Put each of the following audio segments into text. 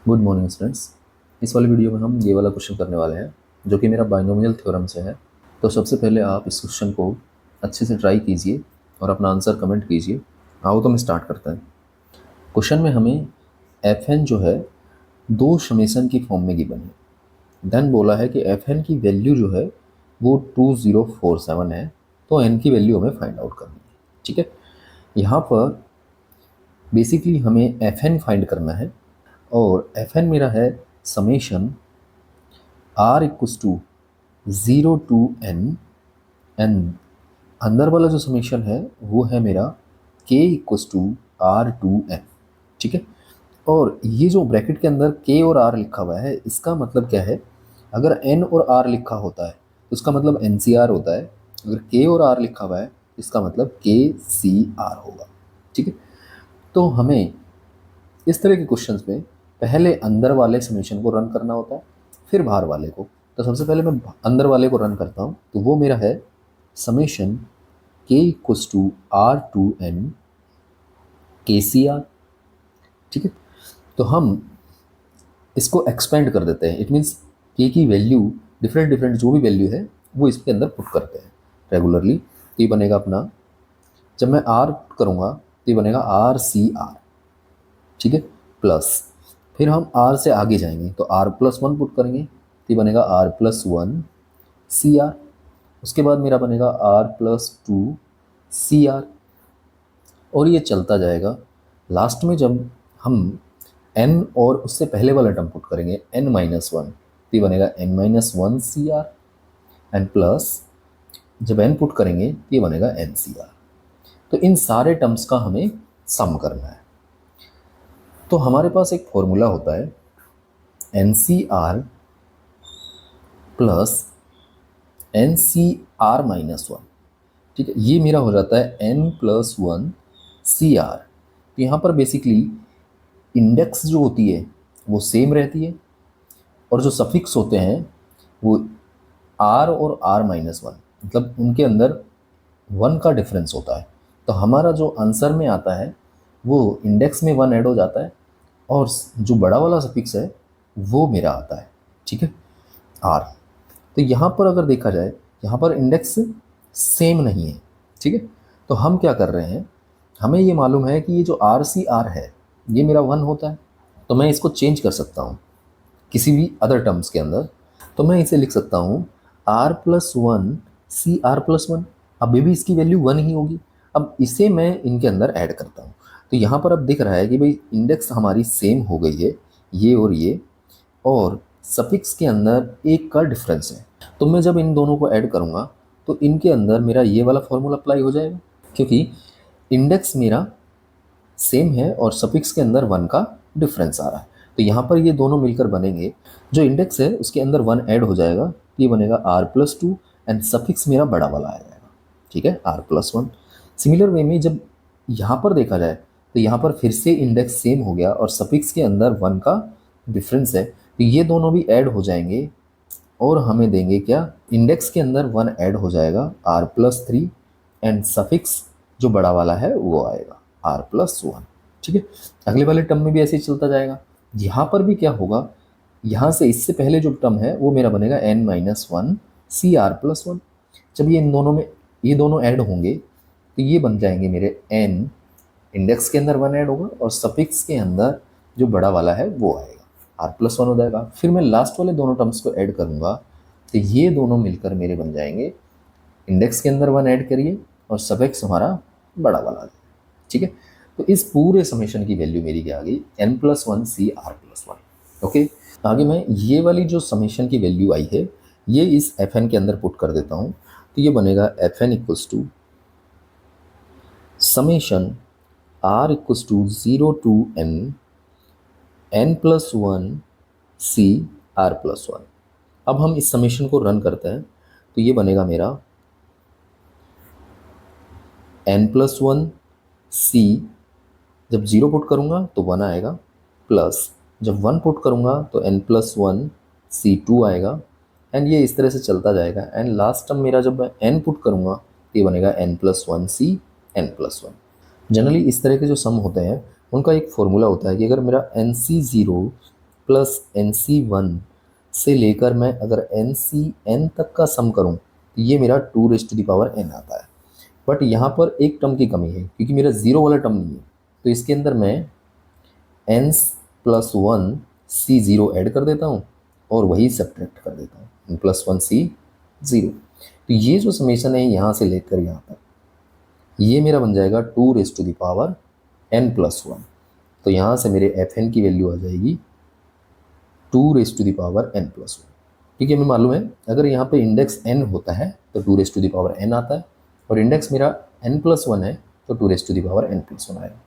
Good morning students. इस वाले video में हम ये वाला क्वेश्चन करने वाले हैं जो कि मेरा बाइनोमियल थ्योरम से है। तो सबसे पहले आप इस क्वेश्चन को अच्छे से ट्राई कीजिए और अपना आंसर कमेंट कीजिए। आओ तो हम स्टार्ट करते हैं। क्वेश्चन में हमें एफ एन जो है दो समेसन की फॉर्म में गिवन है। देन बोला है कि एफ एन की वैल्यू जो है वो 2047 है, तो एन की वैल्यू हमें फाइंड आउट करनी है। ठीक है, यहाँ पर बेसिकली हमें एफ एन फाइंड करना है और एफ एन मेरा है summation R equals to 0 to n and अंदर वाला जो समेशन है वो है मेरा k इक्वस टू R2n। ठीक है, और ये जो ब्रैकेट के अंदर k और r लिखा हुआ है इसका मतलब क्या है? अगर n और r लिखा होता है तो उसका मतलब NCR होता है। अगर k और r लिखा हुआ है इसका मतलब KCR होगा। ठीक है, तो हमें इस तरह के क्वेश्चंस में पहले अंदर वाले समेशन को रन करना होता है फिर बाहर वाले को। तो सबसे पहले मैं अंदर वाले को रन करता हूँ, तो वो मेरा है summation k equals to R2n KCR। ठीक है, तो हम इसको एक्सपेंड कर देते हैं। इट मीन्स k की वैल्यू डिफरेंट डिफरेंट जो भी वैल्यू है वो इसके अंदर पुट करते हैं रेगुलरली। तो ये बनेगा अपना, जब मैं r करूँगा तो ये बनेगा RCR। ठीक है, प्लस फिर हम r से आगे जाएंगे तो r+1 पुट करेंगे तो ये बनेगा R+1 CR। उसके बाद मेरा बनेगा R+2 CR और ये चलता जाएगा। लास्ट में जब हम n और उससे पहले वाला टर्म पुट करेंगे n-1 तो ये बनेगा n-1 CR एंड प्लस जब n पुट करेंगे तो ये बनेगा NCR। तो इन सारे टर्म्स का हमें सम करना है। तो हमारे पास एक फॉर्मूला होता है NCR प्लस NCR-1। ठीक है, ये मेरा हो जाता है n+1 CR। तो यहाँ पर बेसिकली इंडेक्स जो होती है वो सेम रहती है और जो सफिक्स होते हैं वो r और r-1, मतलब उनके अंदर 1 का डिफरेंस होता है। तो हमारा जो आंसर में आता है वो इंडेक्स में 1 ऐड हो जाता है और जो बड़ा वाला सफिक्स है वो मेरा आता है। ठीक है, r। तो यहाँ पर अगर देखा जाए यहाँ पर इंडेक्स सेम नहीं है। ठीक है, तो हम क्या कर रहे हैं, हमें ये मालूम है कि ये जो RCR है ये मेरा 1 होता है, तो मैं इसको चेंज कर सकता हूँ किसी भी अदर टर्म्स के अंदर। तो मैं इसे लिख सकता हूँ R+1 CR+1। अभी भी इसकी वैल्यू 1 ही होगी। अब इसे मैं इनके अंदर ऐड करता हूँ तो यहाँ पर अब दिख रहा है कि भाई इंडेक्स हमारी सेम हो गई है, ये और सफिक्स के अंदर एक का डिफरेंस है। तो मैं जब इन दोनों को ऐड करूँगा तो इनके अंदर मेरा ये वाला फॉर्मूला अप्लाई हो जाएगा, क्योंकि इंडेक्स मेरा सेम है और सफिक्स के अंदर 1 का डिफरेंस आ रहा है। तो यहाँ पर ये दोनों मिलकर बनेंगे, जो इंडेक्स है उसके अंदर 1 ऐड हो जाएगा, ये बनेगा R+2 एंड सफिक्स मेरा बड़ा वाला आ जाएगा। ठीक है, R+1। सिमिलर वे में जब यहाँ पर देखा जाए तो यहाँ पर फिर से इंडेक्स सेम हो गया और सफिक्स के अंदर 1 का डिफरेंस है, तो ये दोनों भी ऐड हो जाएंगे और हमें देंगे क्या, इंडेक्स के अंदर 1 ऐड हो जाएगा R+3 एंड सफिक्स जो बड़ा वाला है वो आएगा R+1। ठीक है, अगले वाले टर्म में भी ऐसे ही चलता जाएगा। यहाँ पर भी क्या होगा, यहाँ से इससे पहले जो टर्म है वो मेरा बनेगा n-1 CR+1। जब ये इन दोनों में ये दोनों ऐड होंगे तो ये बन जाएंगे मेरे n, इंडेक्स के अंदर 1 ऐड होगा और सफिक्स के अंदर जो बड़ा वाला है वो आएगा, R+1 हो जाएगा। फिर मैं लास्ट वाले दोनों टर्म्स को ऐड करूँगा तो ये दोनों मिलकर मेरे बन जाएंगे, इंडेक्स के अंदर 1 ऐड करिए और सफिक्स हमारा बड़ा वाला आ जाएगा। ठीक है, तो इस पूरे समेशन की वैल्यू मेरी क्या आ गई, n+1 CR+1। ओके, आगे मैं ये वाली जो समेशन की वैल्यू आई है ये इस fn के अंदर पुट कर देता हूँ, तो ये बनेगा fn equals to summation r equals to 0 to n+1 CR+1। अब हम इस समेशन को रन करते हैं तो ये बनेगा मेरा n+1 C, जब 0 पुट करूँगा तो 1 आएगा, प्लस जब 1 पुट करूँगा तो n+1 C2 आएगा एंड ये इस तरह से चलता जाएगा। एंड लास्ट टर्म मेरा जब मैं n पुट करूँगा तो ये बनेगा n+1 C n+1। जनरली इस तरह के जो सम होते हैं उनका एक फॉर्मूला होता है कि अगर मेरा NC0 प्लस NC1 से लेकर मैं अगर NCN तक का सम करूं तो ये मेरा 2n आता है। बट यहाँ पर एक टर्म की कमी है क्योंकि मेरा ज़ीरो वाला टर्म नहीं है, तो इसके अंदर मैं n+1 C0 ऐड कर देता हूँ और वही सब्ट्रैक्ट कर देता हूँ, n+1 C0। तो ये जो समेशन है यहाँ से लेकर यहाँ तक, ये मेरा बन जाएगा 2n+1। तो यहाँ से मेरे Fn की वैल्यू आ जाएगी 2n+1। ठीक है, हमें मालूम है अगर यहाँ पे इंडेक्स n होता है तो 2n आता है, और इंडेक्स मेरा n+1 है तो 2n+1 आएगा।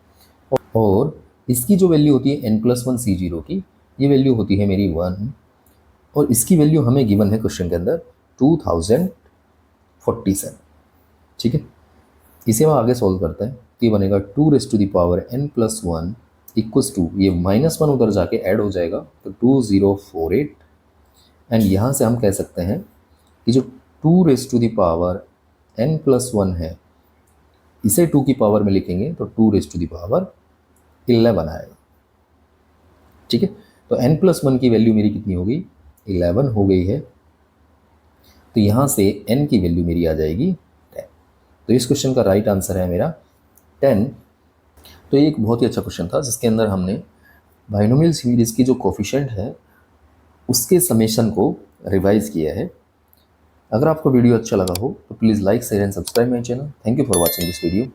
और इसकी जो वैल्यू होती है n+1 C0 की, ये वैल्यू होती है मेरी 1, और इसकी वैल्यू हमें गिवन है क्वेश्चन के अंदर 2047। ठीक है, इसे हम आगे सॉल्व करते हैं। ये बनेगा 2n+1 इक्वल्स टू, ये -1 उधर जाके ऐड हो जाएगा तो 2048। एंड यहाँ से हम कह सकते हैं कि जो 2n+1 है, इसे 2 की पावर में लिखेंगे तो 211 आएगा। ठीक है, तो n+1 की वैल्यू मेरी कितनी हो गई, 11 हो गई है। तो यहाँ से n की वैल्यू मेरी आ जाएगी 10। तो इस क्वेश्चन का राइट आंसर है मेरा 10। तो ये एक बहुत ही अच्छा क्वेश्चन था जिसके अंदर हमने बाइनोमियल सीरीज की जो कोफिशिएंट है उसके समेशन को रिवाइज किया है। अगर आपको वीडियो अच्छा लगा हो तो please like share and subscribe my channel. Thank you for watching this video.